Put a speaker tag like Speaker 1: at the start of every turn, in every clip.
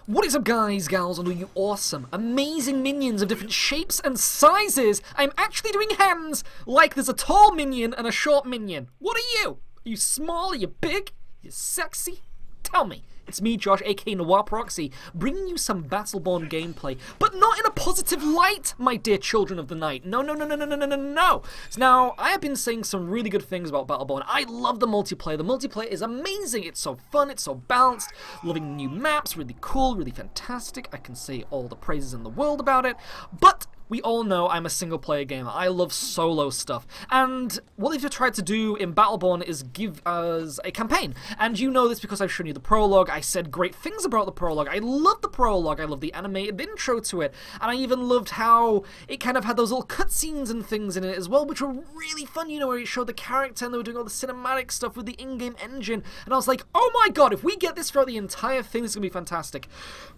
Speaker 1: What is up, guys, gals, and all you awesome, amazing minions of different shapes and sizes? I'm actually doing hands like there's a tall minion and a short minion. What are you? Are you small? Are you big? Are you sexy? Tell me. It's me, Josh, aka Noir Proxy, bringing you some Battleborn gameplay, but not in a positive light, my dear children of the night. No, no, no, no, no, no, no, no, no. So now, I have been saying some really good things about Battleborn. I love the multiplayer. The multiplayer is amazing. It's so fun. It's so balanced. Loving new maps. Really cool. Really fantastic. I can say all the praises in the world about it. But we all know I'm a single-player gamer. I love solo stuff. And what they've tried to do in Battleborn is give us a campaign. And you know this because I've shown you the prologue. I said great things about the prologue. I love the prologue. I love the animated intro to it. And I even loved how it kind of had those little cutscenes and things in it as well, which were really fun, you know, where it showed the character and they were doing all the cinematic stuff with the in-game engine. And I was like, oh my god, if we get this throughout the entire thing, this is going to be fantastic.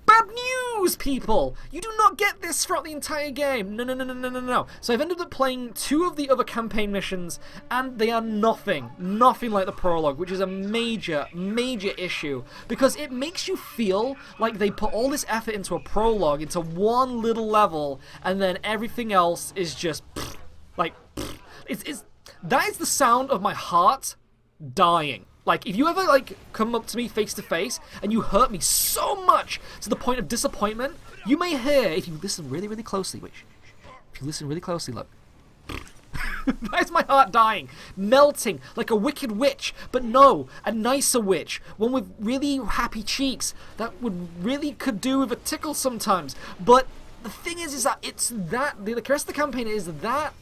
Speaker 1: Bad news, people! You do not get this throughout the entire game. No, no, no, no, no, no, no. So I've ended up playing 2 of the other campaign missions, and they are nothing like the prologue, which is a major, major issue, because it makes you feel like they put all this effort into a prologue, into one little level, and then everything else is just, like, that is the sound of my heart dying. Like, if you ever, like, come up to me face to face and you hurt me so much to the point of disappointment, you may hear, if you listen really, really closely, if you listen really closely, look. That's my heart dying, melting like a wicked witch, but no, a nicer witch, one with really happy cheeks that could do with a tickle sometimes. But the thing is that it's that, the rest of the campaign is that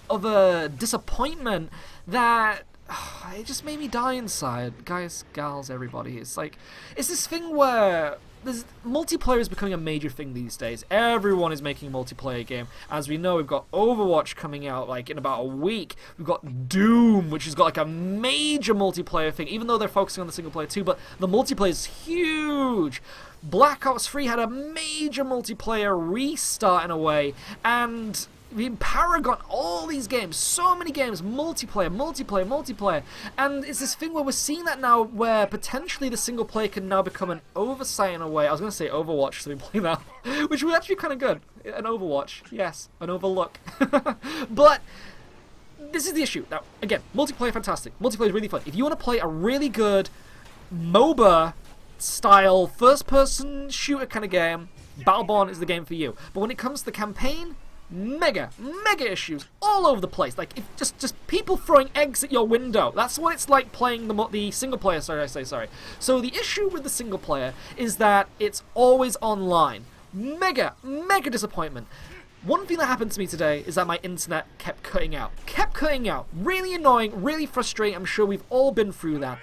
Speaker 1: of a disappointment that it just made me die inside. Guys, gals, everybody. It's like, it's this thing where multiplayer is becoming a major thing these days. Everyone is making a multiplayer game. As we know, we've got Overwatch coming out like in about a week. We've got Doom, which has got like a major multiplayer thing, even though they're focusing on the single player too, but the multiplayer is huge. Black Ops 3 had a major multiplayer restart in a way, and Paragon, all these games, so many games, multiplayer, and it's this thing where we're seeing that now where potentially the single player can now become an oversight in a way. I was going to say Overwatch, so we play that, which would actually be kind of good. An Overwatch, yes, an overlook. But this is the issue. Now, again, multiplayer, fantastic. Multiplayer is really fun. If you want to play a really good MOBA style first-person shooter kind of game, Battleborn is the game for you. But when it comes to the campaign, mega issues all over the place. Like, just people throwing eggs at your window. That's what it's like playing the single player. Sorry. So the issue with the single player is that it's always online. Mega disappointment. One thing that happened to me today is that my internet kept cutting out. Really annoying, really frustrating. I'm sure we've all been through that.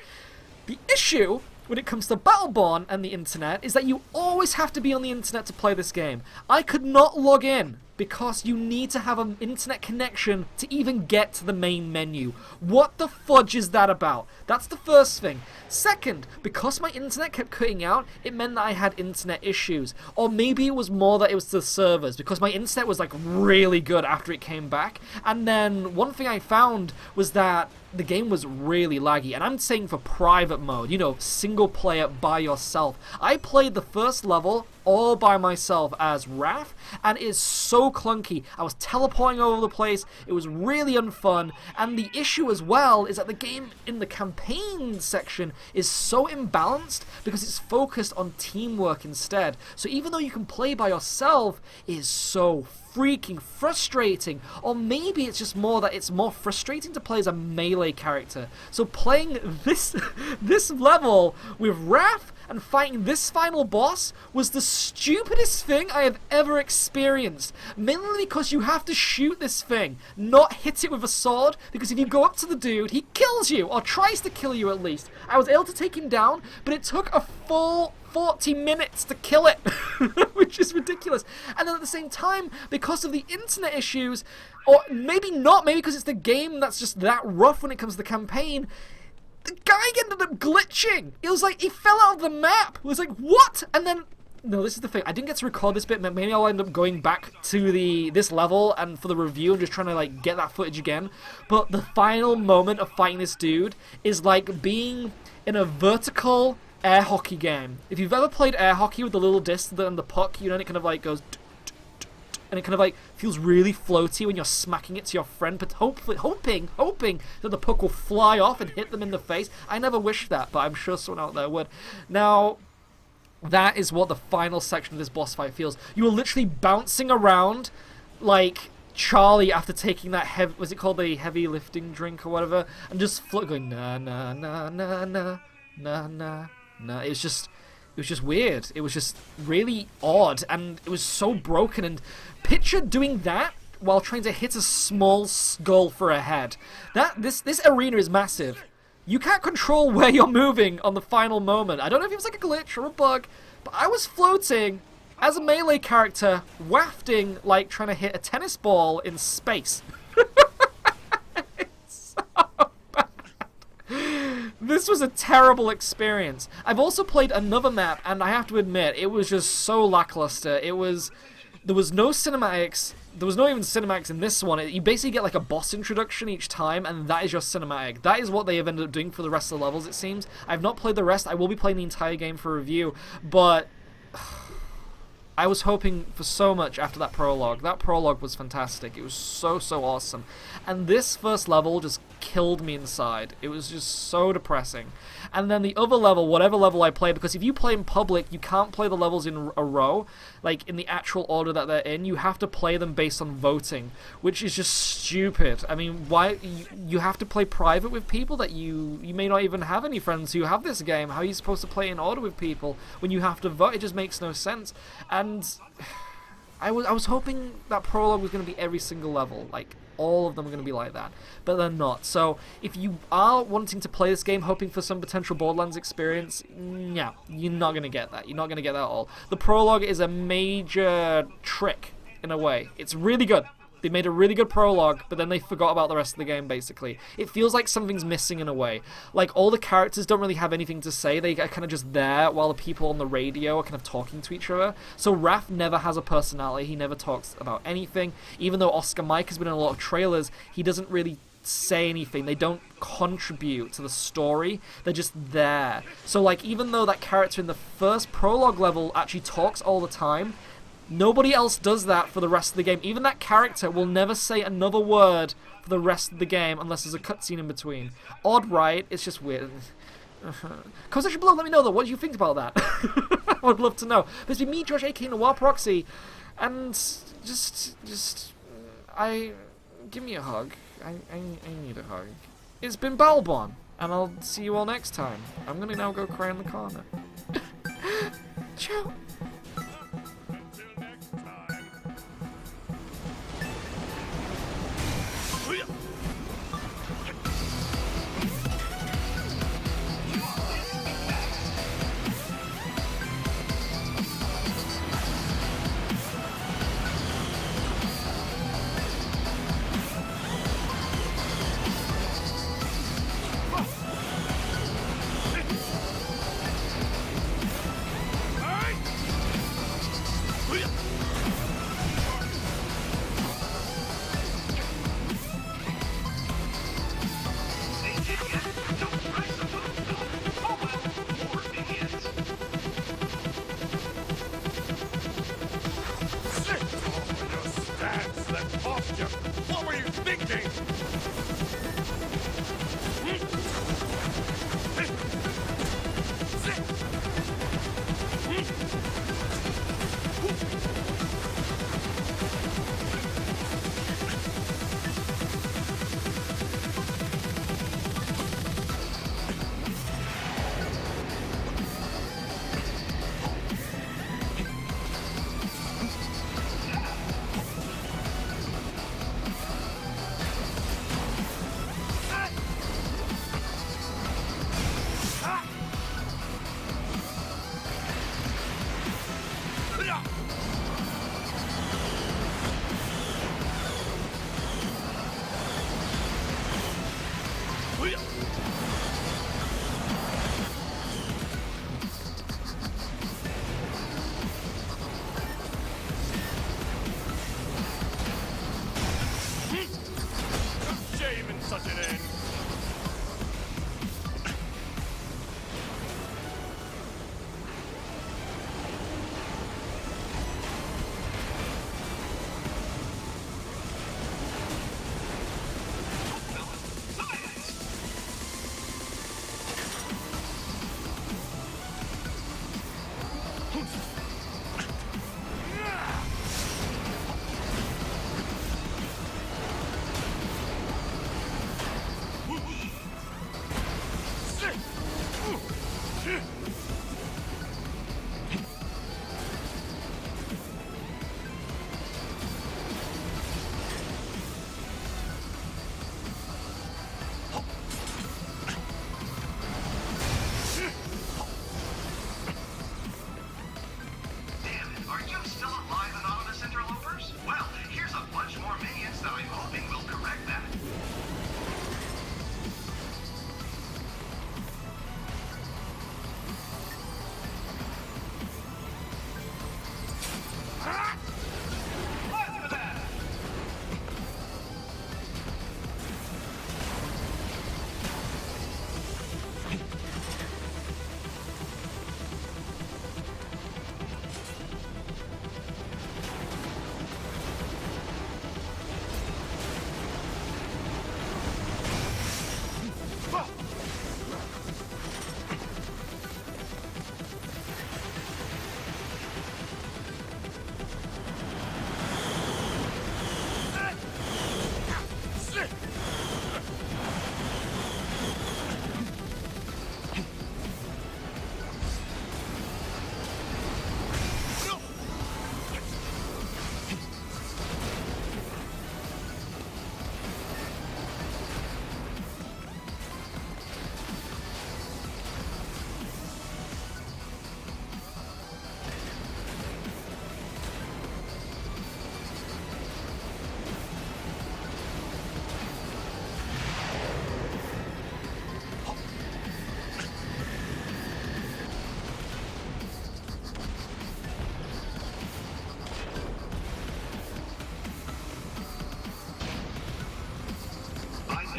Speaker 1: The issue when it comes to Battleborn and the internet is that you always have to be on the internet to play this game. I could not log in because you need to have an internet connection to even get to the main menu. What the fudge is that about? That's the first thing. Second, because my internet kept cutting out, it meant that I had internet issues. Or maybe it was more that it was the servers, because my internet was like really good after it came back. And then one thing I found was that the game was really laggy, and I'm saying for private mode, you know, single player by yourself. I played the first level all by myself as Raph, and it is so clunky. I was teleporting all over the place, it was really unfun, and the issue as well is that the game in the campaign section is so imbalanced because it's focused on teamwork instead. So even though you can play by yourself, it is so freaking frustrating. Or maybe it's just more that it's more frustrating to play as a melee character. So playing this level with Raph and fighting this final boss was the stupidest thing I have ever experienced. Mainly because you have to shoot this thing, not hit it with a sword, because if you go up to the dude, he kills you, or tries to kill you at least. I was able to take him down, but it took a full 40 minutes to kill it, which is ridiculous. And then at the same time, because of the internet issues, or maybe not, maybe because it's the game that's just that rough when it comes to the campaign, the guy ended up glitching. It was like he fell out of the map. It was like, what? And then, no, this is the thing. I didn't get to record this bit. Maybe I'll end up going back to this level and for the review and just trying to like get that footage again. But the final moment of fighting this dude is like being in a vertical air hockey game. If you've ever played air hockey with the little disc and the puck, you know, and it kind of like goes, and it kind of like feels really floaty when you're smacking it to your friend, but hoping that the puck will fly off and hit them in the face. I never wished that, but I'm sure someone out there would. Now, that is what the final section of this boss fight feels. You are literally bouncing around like Charlie after taking that heavy, was it called the heavy lifting drink or whatever, and just going na na na na na na na na. It was just weird. It was just really odd, and it was so broken. And picture doing that while trying to hit a small skull for a head. This arena is massive. You can't control where you're moving on the final moment. I don't know if it was like a glitch or a bug, but I was floating as a melee character, wafting like trying to hit a tennis ball in space. It's so bad. This was a terrible experience. I've also played another map, and I have to admit, it was just so lackluster. There was no cinematics. There was not even cinematics in this one. You basically get like a boss introduction each time, and that is your cinematic. That is what they have ended up doing for the rest of the levels, it seems. I've not played the rest. I will be playing the entire game for review, but I was hoping for so much after that prologue. That prologue was fantastic. It was so awesome. And this first level just killed me inside. It was just so depressing. And then the other level, whatever level I play, because if you play in public, you can't play the levels in a row, like in the actual order that they're in. You have to play them based on voting, which is just stupid. I mean, why you have to play private with people that you may not even have any friends who have this game? How are you supposed to play in order with people when you have to vote? It just makes no sense. And I was hoping that prologue was going to be every single level, like all of them are going to be like that, but they're not. So if you are wanting to play this game hoping for some potential Borderlands experience, yeah, you're not going to get that. You're not going to get that at all. The prologue is a major trick in a way. It's really good. They made a really good prologue, but then they forgot about the rest of the game, basically. It feels like something's missing in a way. Like, all the characters don't really have anything to say. They are kind of just there while the people on the radio are kind of talking to each other. So Raph never has a personality. He never talks about anything. Even though Oscar Mike has been in a lot of trailers, he doesn't really say anything. They don't contribute to the story. They're just there. So, like, even though that character in the first prologue level actually talks all the time, nobody else does that for the rest of the game. Even that character will never say another word for the rest of the game unless there's a cutscene in between. Odd, right? It's just weird. Comment section below, let me know though. What do you think about that? I would love to know. But it's been me, Josh, aka Noir Proxy, and just give me a hug. I need a hug. It's been Battleborn, and I'll see you all next time. I'm gonna now go cry in the corner. Ciao.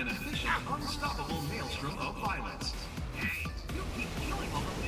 Speaker 2: an efficient, unstoppable maelstrom of violence. Hey, you keep killing all the